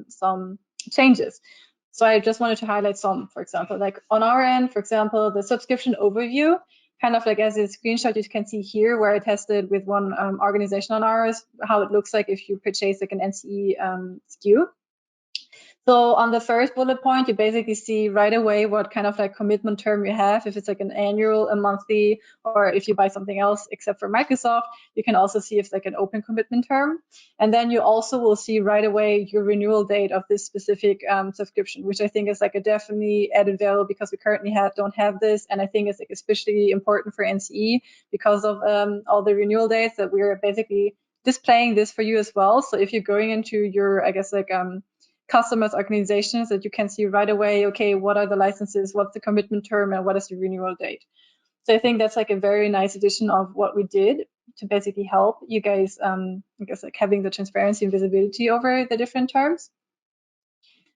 some changes. So I just wanted to highlight some, for example, like on our end, for example, the subscription overview, kind of like as a screenshot you can see here, where I tested with one organization on ours, how it looks like if you purchase like an NCE SKU. So on the first bullet point, you basically see right away what kind of like commitment term you have, if it's like an annual, a monthly, or if you buy something else except for Microsoft, you can also see if it's like an open commitment term. And then you also will see right away your renewal date of this specific subscription, which I think is like a definitely added value because we currently don't have this. And I think it's like especially important for NCE because of all the renewal dates that we're basically displaying this for you as well. So if you're going into your, I guess like customers, organizations, that you can see right away, okay, what are the licenses, what's the commitment term, and what is the renewal date. So I think that's like a very nice addition of what we did to basically help you guys, I guess like having the transparency and visibility over the different terms.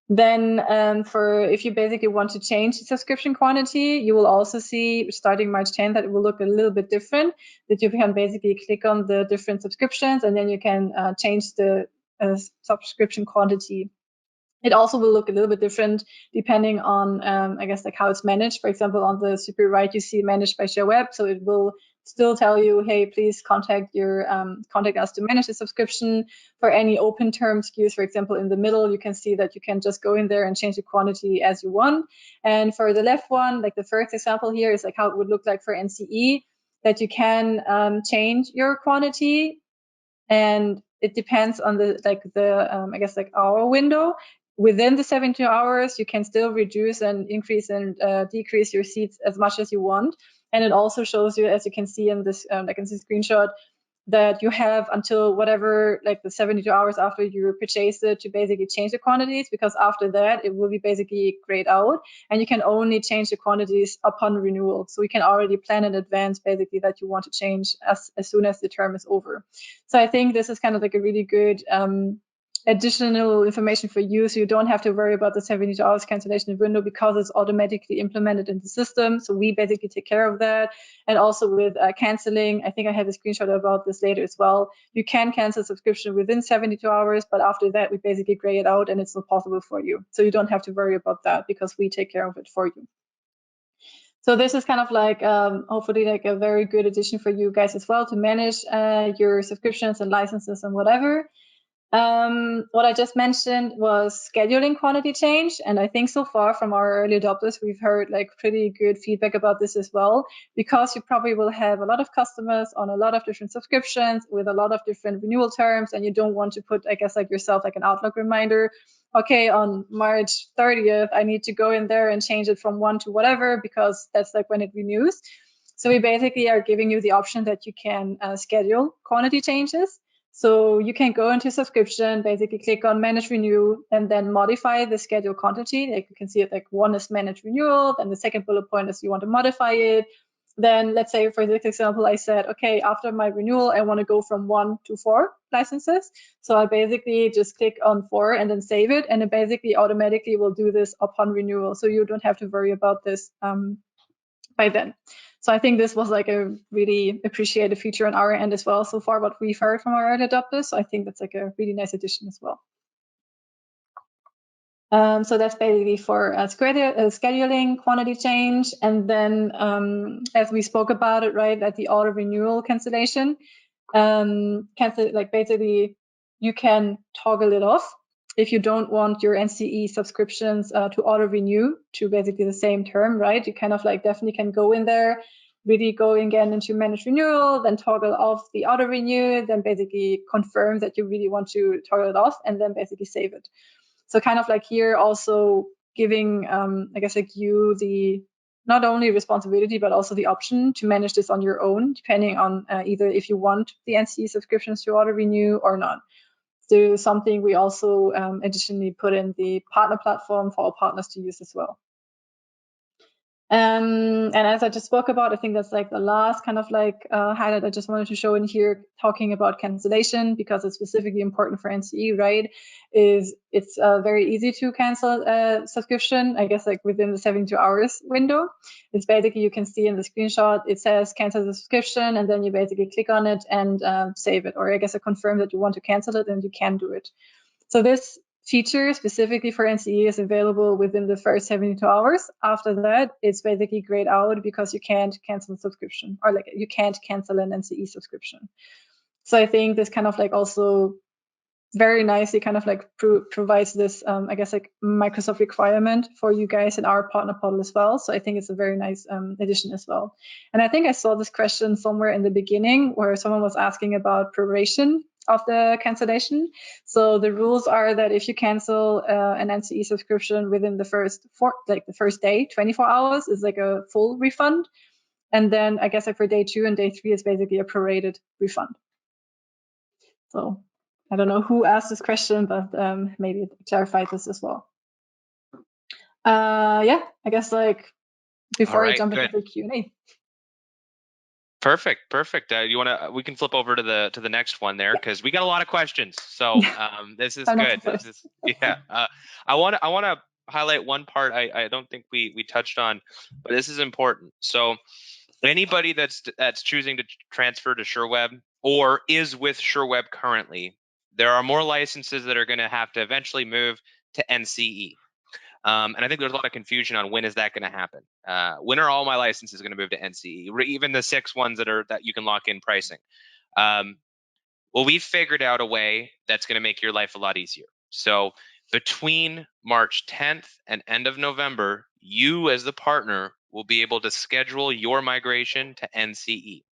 Then for if you basically want to change the subscription quantity, you will also see starting March 10th that it will look a little bit different, that you can basically click on the different subscriptions and then you can change the subscription quantity. It also will look a little bit different depending on, I guess, like how it's managed. For example, on the super right, you see managed by Sherweb. So it will still tell you, hey, please contact us to manage the subscription. For any open term SKUs, for example, in the middle, you can see that you can just go in there and change the quantity as you want. And for the left one, like the first example here is like how it would look like for NCE, that you can change your quantity, and it depends on the I guess like hour window. Within the 72 hours, you can still reduce and increase and decrease your seats as much as you want. And it also shows you, as you can see in this, like in this screenshot, that you have until whatever, like the 72 hours after you purchase it to basically change the quantities, because after that it will be basically grayed out and you can only change the quantities upon renewal. So you can already plan in advance basically that you want to change as soon as the term is over. So I think this is kind of like a really good additional information for you, so you don't have to worry about the 72 hours cancellation window because it's automatically implemented in the system. So we basically take care of that. And also with canceling, I think I have a screenshot about this later as well. You can cancel subscription within 72 hours, but after that we basically gray it out and it's not possible for you. So you don't have to worry about that because we take care of it for you. So this is kind of like hopefully like a very good addition for you guys as well to manage your subscriptions and licenses and whatever. What I just mentioned was scheduling quantity change. And I think so far from our early adopters, we've heard like pretty good feedback about this as well, because you probably will have a lot of customers on a lot of different subscriptions with a lot of different renewal terms. And you don't want to put, I guess, like yourself, like an Outlook reminder. Okay, on March 30th, I need to go in there and change it from 1 to whatever, because that's like when it renews. So we basically are giving you the option that you can schedule quantity changes. So you can go into subscription, basically click on manage renew, and then modify the schedule quantity. Like you can see it, like one is manage renewal, then the second bullet point is you want to modify it. Then let's say for this example, I said, okay, after my renewal, I want to go from 1 to 4 licenses. So I basically just click on 4 and then save it. And it basically automatically will do this upon renewal. So you don't have to worry about this by then. So I think this was like a really appreciated feature on our end as well so far, what we've heard from our early adopters. So I think that's like a really nice addition as well. So that's basically for scheduling quantity change. And then as we spoke about it, right, at the auto renewal cancellation, like basically you can toggle it off if you don't want your NCE subscriptions to auto renew to basically the same term, right? You kind of like definitely can go in there, really go again into manage renewal, then toggle off the auto renew, then basically confirm that you really want to toggle it off, and then basically save it. So kind of like here also giving, I guess, like you the not only responsibility, but also the option to manage this on your own, depending on either if you want the NCE subscriptions to auto renew or not. So something we also additionally put in the partner platform for our partners to use as well. And as I just spoke about, I think that's like the last kind of like highlight I just wanted to show in here, talking about cancellation, because it's specifically important for NCE, right? Is it's very easy to cancel a subscription, I guess, like within the 72 hours window. It's basically, you can see in the screenshot, it says cancel the subscription, and then you basically click on it and save it, or I guess I confirm that you want to cancel it, and you can do it. So this feature specifically for NCE is available within the first 72 hours. After that, it's basically grayed out because you can't cancel a subscription, or like you can't cancel an NCE subscription. So I think this kind of like also very nicely kind of like provides this, I guess, like Microsoft requirement for you guys in our partner portal as well. So I think it's a very nice addition as well. And I think I saw this question somewhere in the beginning where someone was asking about proration of the cancellation. So the rules are that if you cancel an NCE subscription within the first the first day, 24 hours is like a full refund. And then I guess like for day 2 and day 3 is basically a prorated refund. So I don't know who asked this question, but maybe it clarified this as well. Yeah, I guess like before I jump into the Q&A. Perfect. We can flip over to the next one there because we got a lot of questions. So this is good. I want to highlight one part I don't think we touched on, but this is important. So anybody that's choosing to transfer to Sherweb or is with Sherweb currently, there are more licenses that are going to have to eventually move to NCE. And I think there's a lot of confusion on when is that going to happen. When are all my licenses going to move to NCE? Even the 6 ones that you can lock in pricing. Well, we've figured out a way that's going to make your life a lot easier. So between March 10th and end of November, you as the partner will be able to schedule your migration to NCE.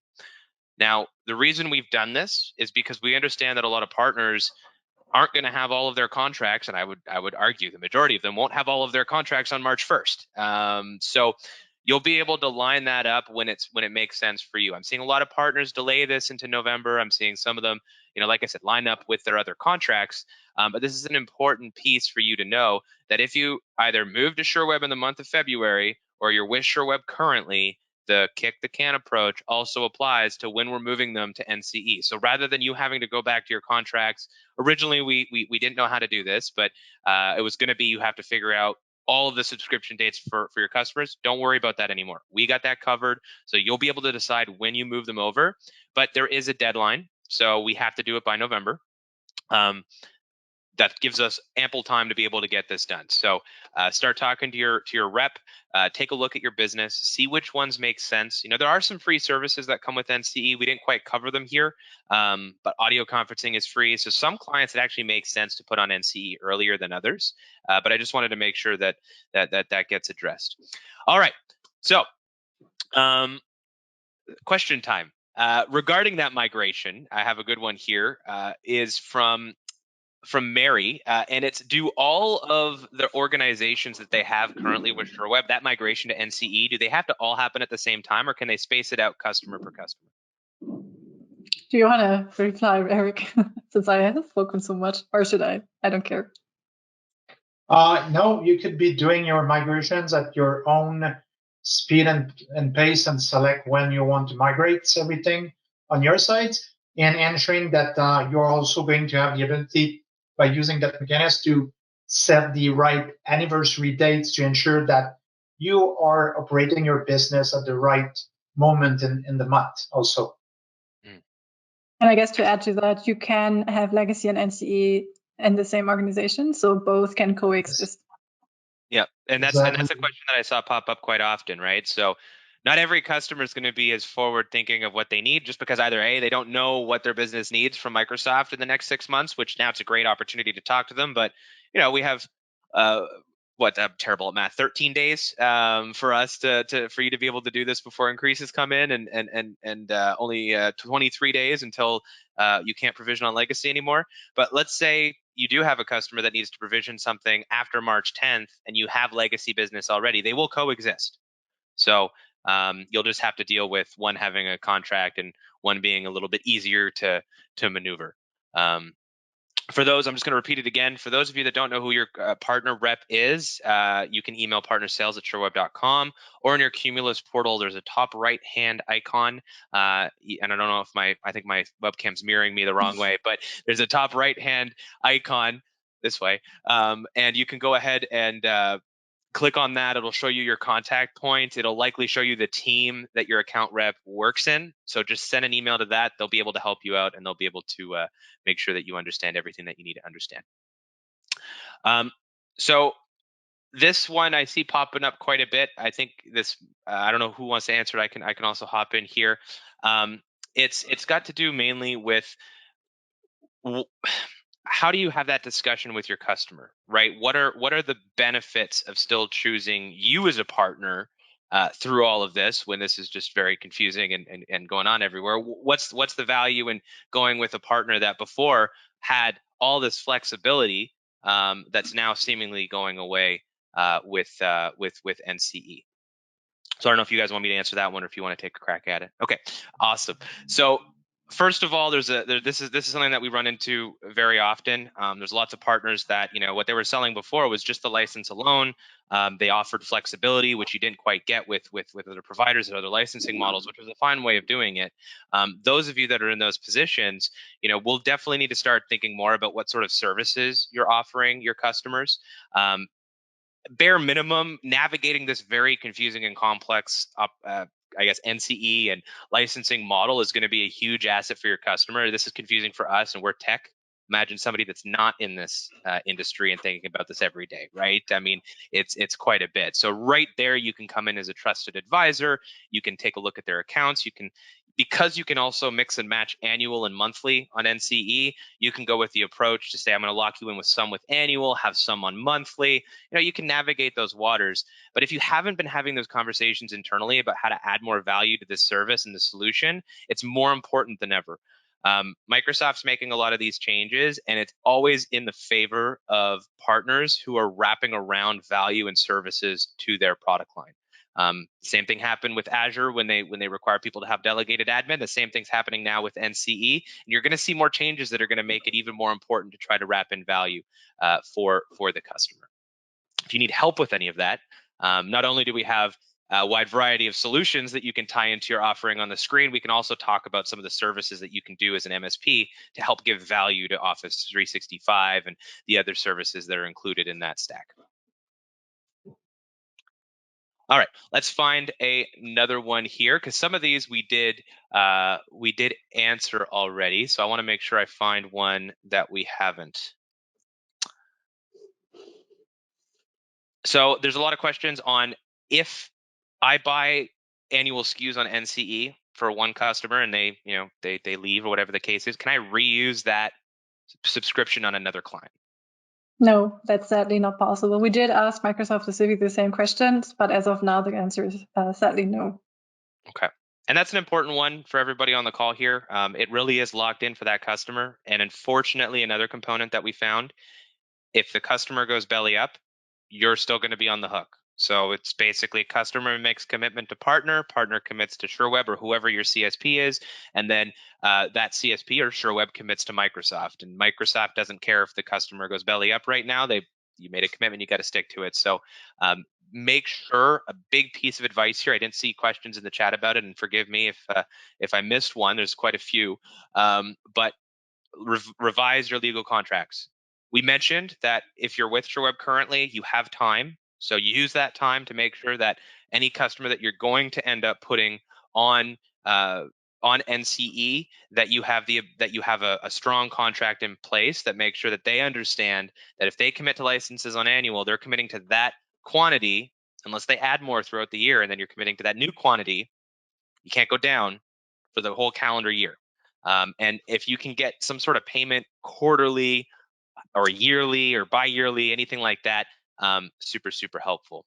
Now, the reason we've done this is because we understand that a lot of partners aren't going to have all of their contracts, and I would argue the majority of them won't have all of their contracts on March 1st. So you'll be able to line that up when it makes sense for you. I'm seeing a lot of partners delay this into November. I'm seeing some of them, like I said, line up with their other contracts. But this is an important piece for you to know that if you either move to Sherweb in the month of February or you're with Sherweb currently, the kick the can approach also applies to when we're moving them to NCE. So rather than you having to go back to your contracts, originally we didn't know how to do this, but it was going to be you have to figure out all of the subscription dates for your customers. Don't worry about that anymore. We got that covered. So you'll be able to decide when you move them over, but there is a deadline. So we have to do it by November. That gives us ample time to be able to get this done. So start talking to your rep, take a look at your business, see which ones make sense. There are some free services that come with NCE. We didn't quite cover them here, but audio conferencing is free. So some clients, it actually makes sense to put on NCE earlier than others. But I just wanted to make sure that gets addressed. All right. So question time. Regarding that migration, I have a good one here. Is from Mary, and it's, do all of the organizations that they have currently with Sherweb, that migration to NCE, do they have to all happen at the same time, or can they space it out customer per customer? Do you want to reply, Eric, since I have spoken so much, or should I? I don't care. No, you could be doing your migrations at your own speed and pace and select when you want to migrate everything on your side, and ensuring that you're also going to have the ability by using that mechanism to set the right anniversary dates to ensure that you are operating your business at the right moment in the month also. And I guess to add to that, you can have legacy and NCE in the same organization, so both can coexist. Yeah, and that's a question that I saw pop up quite often, right? So not every customer is going to be as forward thinking of what they need, just because either A, they don't know what their business needs from Microsoft in the next 6 months, which now it's a great opportunity to talk to them. But we have I'm terrible at math, 13 days for us for you to be able to do this before increases come in, and only 23 days until you can't provision on legacy anymore. But let's say you do have a customer that needs to provision something after March 10th and you have legacy business already, they will coexist. So you'll just have to deal with one having a contract and one being a little bit easier to maneuver. For those, I'm just going to repeat it again. For those of you that don't know who your partner rep is, you can email partnersales@sherweb.com, or in your Cumulus portal, there's a top right-hand icon. And I don't know if I think my webcam's mirroring me the wrong way, but there's a top right-hand icon this way. And you can go ahead and click on that. It'll show you your contact point. It'll likely show you the team that your account rep works in. So just send an email to that. They'll be able to help you out, and they'll be able to make sure that you understand everything that you need to understand. So this one I see popping up quite a bit. I think this, I don't know who wants to answer it. I can also hop in here. It's got to do mainly with how do you have that discussion with your customer, right? What are the benefits of still choosing you as a partner through all of this when this is just very confusing and going on everywhere? What's the value in going with a partner that before had all this flexibility that's now seemingly going away with NCE? So I don't know if you guys want me to answer that one or if you want to take a crack at it. Okay, awesome. So first of all, this is something that we run into very often. There's lots of partners that, you know, what they were selling before was just the license alone. They offered flexibility, which you didn't quite get with other providers and other licensing models, which was a fine way of doing it. Those of you that are in those positions, you know, we'll definitely need to start thinking more about what sort of services you're offering your customers. Bare minimum, navigating this very confusing and complex I guess NCE and licensing model is going to be a huge asset for your customer. This is confusing for us, and we're tech. Imagine somebody that's not in this industry and thinking about this every day, right? I mean, it's quite a bit. So right there, you can come in as a trusted advisor. You can take a look at their accounts. Because you can also mix and match annual and monthly on NCE, you can go with the approach to say, I'm going to lock you in with some with annual, have some on monthly. You know, you can navigate those waters. But if you haven't been having those conversations internally about how to add more value to this service and the solution, it's more important than ever. Microsoft's making a lot of these changes, and it's always in the favor of partners who are wrapping around value and services to their product line. Same thing happened with Azure when they require people to have delegated admin. The same thing's happening now with NCE, and you're going to see more changes that are going to make it even more important to try to wrap in value for the customer. If you need help with any of that, not only do we have a wide variety of solutions that you can tie into your offering on the screen, we can also talk about some of the services that you can do as an MSP to help give value to Office 365 and the other services that are included in that stack. All right, let's find another one here, because some of these we did answer already. So I want to make sure I find one that we haven't. So there's a lot of questions on if I buy annual SKUs on NCE for one customer and they leave or whatever the case is, can I reuse that subscription on another client? No, that's sadly not possible. We did ask Microsoft specifically the same questions, but as of now, the answer is sadly no. Okay. And that's an important one for everybody on the call here. It really is locked in for that customer. And unfortunately, another component that we found, if the customer goes belly up, you're still going to be on the hook. So it's basically customer makes commitment to partner commits to Sherweb or whoever your CSP is, and then that CSP or Sherweb commits to Microsoft. And Microsoft doesn't care if the customer goes belly up right now. You made a commitment, you got to stick to it. So make sure, a big piece of advice here, I didn't see questions in the chat about it, and forgive me if I missed one. There's quite a few, but revise your legal contracts. We mentioned that if you're with Sherweb currently, you have time. So you use that time to make sure that any customer that you're going to end up putting on NCE, that you have a strong contract in place that makes sure that they understand that if they commit to licenses on annual, they're committing to that quantity unless they add more throughout the year, and then you're committing to that new quantity. You can't go down for the whole calendar year. And if you can get some sort of payment quarterly or yearly or bi-yearly, anything like that, super, super helpful.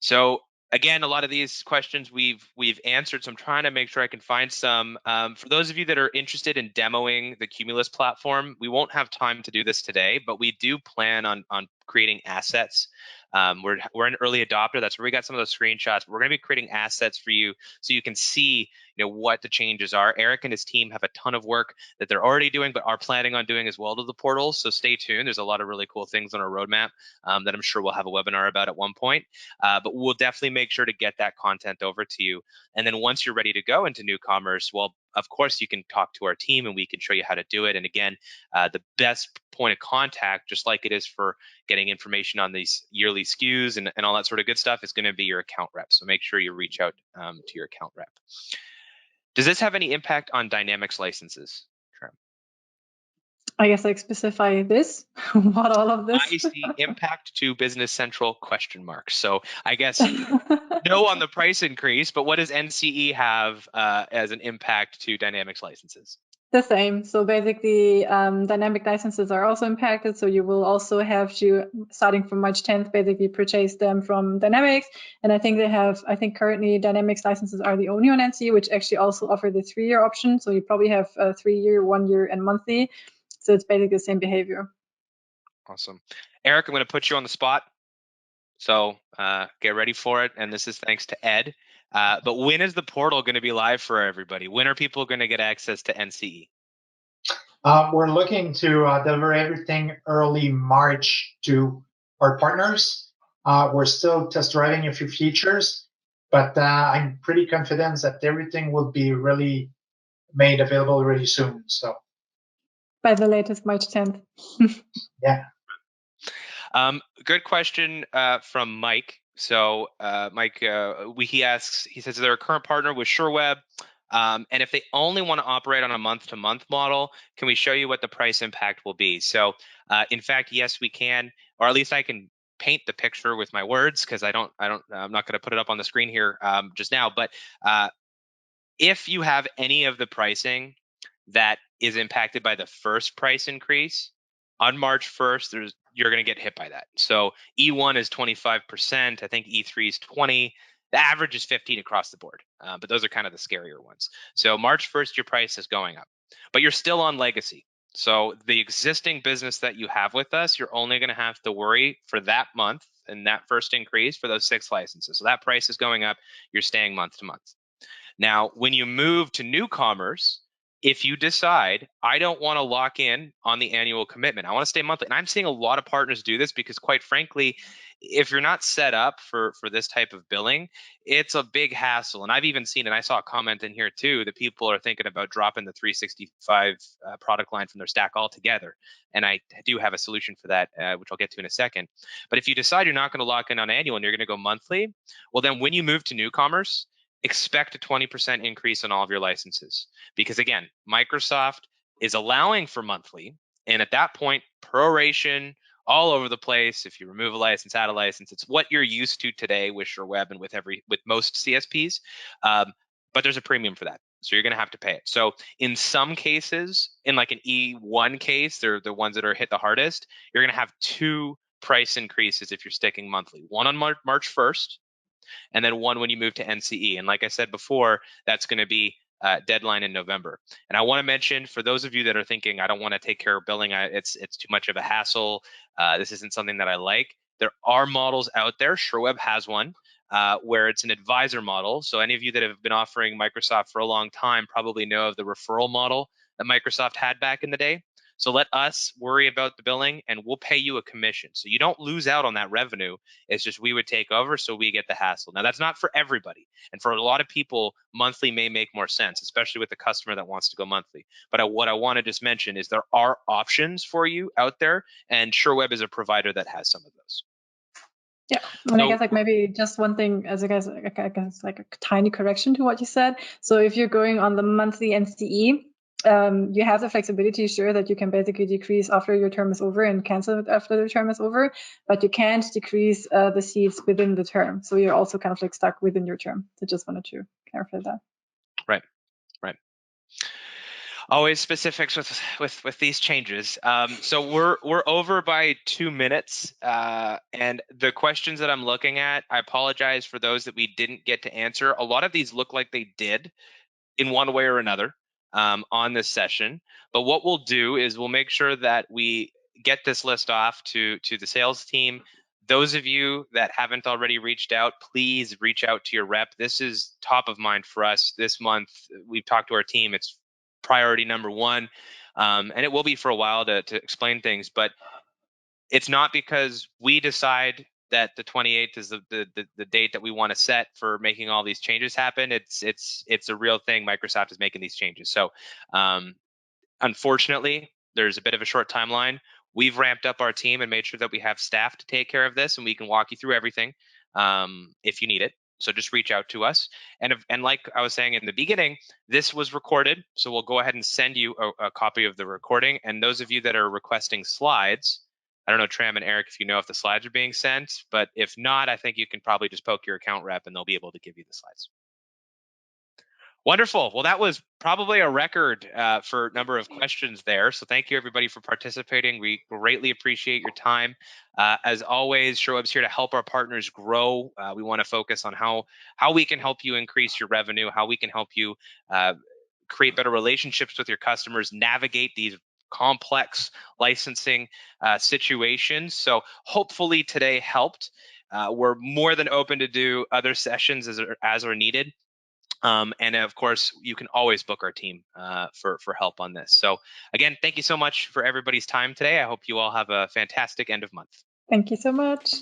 So again, a lot of these questions we've answered, so I'm trying to make sure I can find some. For those of you that are interested in demoing the Cumulus platform, we won't have time to do this today, but we do plan on creating assets. We're an early adopter. That's where we got some of those screenshots. We're going to be creating assets for you so you can see, what the changes are. Eric and his team have a ton of work that they're already doing, but are planning on doing as well to the portals. So stay tuned. There's a lot of really cool things on our roadmap that I'm sure we'll have a webinar about at one point. But we'll definitely make sure to get that content over to you. And then once you're ready to go into new commerce, well, of course, you can talk to our team and we can show you how to do it. And again, the best point of contact, just like it is for getting information on these yearly SKUs and all that sort of good stuff, is going to be your account rep. So make sure you reach out to your account rep. Does this have any impact on Dynamics licenses? I guess like specify this, what all of this. I see impact to Business Central ? So I guess no on the price increase, but what does NCE have as an impact to Dynamics licenses? The same. So basically, dynamic licenses are also impacted. So you will also have to, starting from March 10th, basically purchase them from Dynamics. And I think currently Dynamics licenses are the only on NC, which actually also offer the 3-year option. So you probably have a 3-year, 1-year, and monthly. So it's basically the same behavior. Awesome. Eric, I'm going to put you on the spot. So get ready for it. And this is thanks to Ed. But when is the portal going to be live for everybody? When are people going to get access to NCE? We're looking to deliver everything early March to our partners. We're still test driving a few features, but I'm pretty confident that everything will be really made available really soon. So By the latest March 10th. yeah. Good question from Mike. So Mike, he asks, he says they're a current partner with Sherweb. And if they only want to operate on a month-to-month model, can we show you what the price impact will be? So in fact, yes, we can, or at least I can paint the picture with my words, because I'm not going to put it up on the screen here just now. But if you have any of the pricing that is impacted by the first price increase on March 1st, you're going to get hit by that. So E1 is 25%. I think E3 is 20. The average is 15 across the board, but those are kind of the scarier ones. So March 1st, your price is going up, but you're still on legacy. So the existing business that you have with us, you're only going to have to worry for that month and that first increase for those 6 licenses. So that price is going up. You're staying month to month. Now, when you move to newcomers, if you decide, I don't want to lock in on the annual commitment, I want to stay monthly. And I'm seeing a lot of partners do this because, quite frankly, if you're not set up for this type of billing, it's a big hassle. And I've even seen, and I saw a comment in here too, that people are thinking about dropping the 365 product line from their stack altogether. And I do have a solution for that, which I'll get to in a second. But if you decide you're not going to lock in on annual and you're going to go monthly, well, then when you move to newcomers, expect a 20% increase on all of your licenses. Because again, Microsoft is allowing for monthly. And at that point, proration all over the place. If you remove a license, add a license, it's what you're used to today with Sherweb and with most CSPs. But there's a premium for that. So you're going to have to pay it. So in some cases, in like an E1 case, they're the ones that are hit the hardest. You're going to have 2 price increases if you're sticking monthly. One on March 1st, and then one when you move to NCE. And like I said before, that's going to be deadline in November. And I want to mention, for those of you that are thinking, I don't want to take care of billing, it's too much of a hassle, this isn't something that I like, there are models out there. Sherweb has one where it's an advisor model. So any of you that have been offering Microsoft for a long time probably know of the referral model that Microsoft had back in the day. So let us worry about the billing and we'll pay you a commission. So you don't lose out on that revenue. It's just we would take over so we get the hassle. Now, that's not for everybody. And for a lot of people, monthly may make more sense, especially with the customer that wants to go monthly. But what I want to just mention is there are options for you out there, and Sherweb is a provider that has some of those. Yeah, and I guess like maybe just one thing as I guess like a tiny correction to what you said. So if you're going on the monthly NCE, you have the flexibility, sure, that you can basically decrease after your term is over and cancel it after the term is over, but you can't decrease the seats within the term. So you're also kind of like stuck within your term. So just wanted to clarify that. Right. Always specifics with these changes. So we're over by 2 minutes, and the questions that I'm looking at, I apologize for those that we didn't get to answer. A lot of these look like they did in one way or another on this session. But what we'll do is we'll make sure that we get this list off to the sales team. Those of you that haven't already reached out, please reach out to your rep. This is top of mind for us this month. We've talked to our team. It's priority number 1, and it will be for a while to explain things. But it's not because we decide that the 28th is the date that we want to set for making all these changes happen. It's a real thing. Microsoft is making these changes. So unfortunately, there's a bit of a short timeline. We've ramped up our team and made sure that we have staff to take care of this, and we can walk you through everything if you need it. So just reach out to us. And like I was saying in the beginning, this was recorded. So we'll go ahead and send you a copy of the recording. And those of you that are requesting slides, I don't know, Tram and Eric, if you know if the slides are being sent, but if not, I think you can probably just poke your account rep and they'll be able to give you the slides. Wonderful. Well, that was probably a record for number of questions there. So thank you everybody for participating. We greatly appreciate your time. As always, Sherweb's here to help our partners grow. We want to focus on how we can help you increase your revenue, how we can help you create better relationships with your customers, navigate these complex licensing situations. So hopefully today helped. We're more than open to do other sessions as are needed. And of course, you can always book our team for help on this. So again, thank you so much for everybody's time today. I hope you all have a fantastic end of month. Thank you so much.